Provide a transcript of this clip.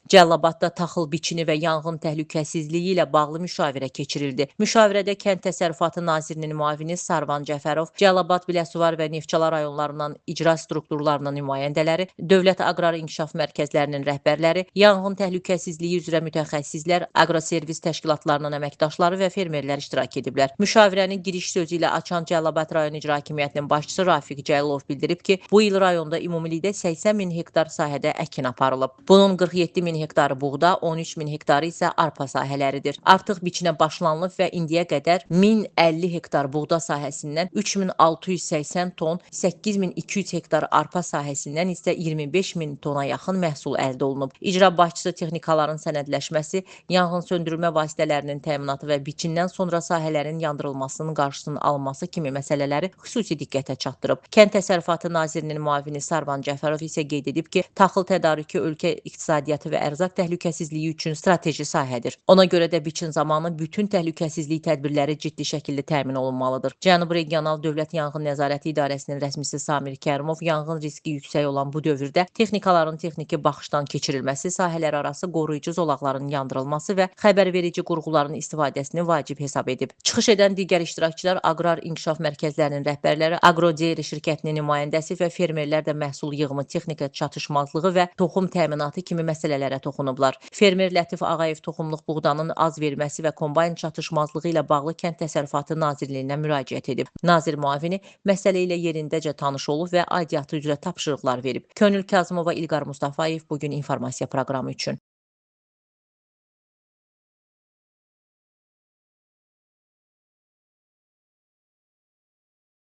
Cəlilabadda taxıl biçini və yanğın təhlükəsizliyi ilə bağlı müşavirə keçirildi. Müşavirədə Kənd Təsərrüfatı Nazirinin müavini Sarvan Cəfərov, Cəlilabad, Biləsuvar və Neftçala rayonlarından icra strukturlarının nümayəndələri, Dövlət Aqrar İnkişaf Mərkəzlərinin rəhbərləri, yanğın təhlükəsizliyi üzrə mütəxəssislər, aqroservis təşkilatlarının əməkdaşları və fermerlər iştirak ediblər. Müşavirənin giriş sözü ilə açan Cəlilabad rayon icra hakimiyyətinin başçısı Rafiq Cəlilov bildirib ki, bu il rayonda ümumilikdə 80 min hektar sahədə əkin aparılıb. Bunun 47 min hektarı buğda, 13 min hektarı isə arpa sahələridir. Artıq biçinə başlanılıb və indiyə qədər 1050 hektar buğda sahəsindən 3680 ton, 8200 hektar arpa sahəsindən isə 25 min tona yaxın məhsul əldə olunub. İcra başçısı texnikaların sənədləşməsi, yanğın söndürmə vasitələrinin təminatı və biçindən sonra sahələrin yandırılmasının qarşısının alınması kimi məsələləri xüsusi diqqətə çatdırıb. Kənd Təsərrüfatı Nazirinin müavini Sarvan Cəfərov isə qeyd edib ki, taxıl tədarükü ölkə iqtisadiyyatı və ərzaq təhlükəsizliyi üçün strateji sahədir. Ona görə də biçin zamanı bütün təhlükəsizlik tədbirləri ciddi şəkildə təmin olunmalıdır. Cənubi Regional Dövlət Yanğın Nəzarəti İdarəsinin rəsmisi Samir Kərimov yanğın riski yüksək olan bu dövrdə texnikaların texniki baxışdan keçirilməsi, sahələr arası qoruyucu zolaqların yandırılması və xəbərverici qurğuların istifadəsini vacib hesab edib. Çıxış edən digər iştirakçılar Aqrar İnkişaf Mərkəzlərinin rəhbərləri, Aqrodeyri şirkətinin nümayəndəsi və fermerlər də məhsul yığımı, texnika çatışmazlığı və toxum təminatı kimi məsələlərə toxunublar. Fermer Lətif Ağayev toxumluq buğdanın az verməsi və kombayn çatışmazlığı ilə bağlı Kənd Təsərrüfatı Nazirliyinə müraciət edib. Nazir müavini məsələ ilə yerindəcə tanış olub və aidiyyatı üzrə tapşırıqlar verib. Könül Kazımova, İlqar Mustafayev, Bugün informasiya proqramı üçün.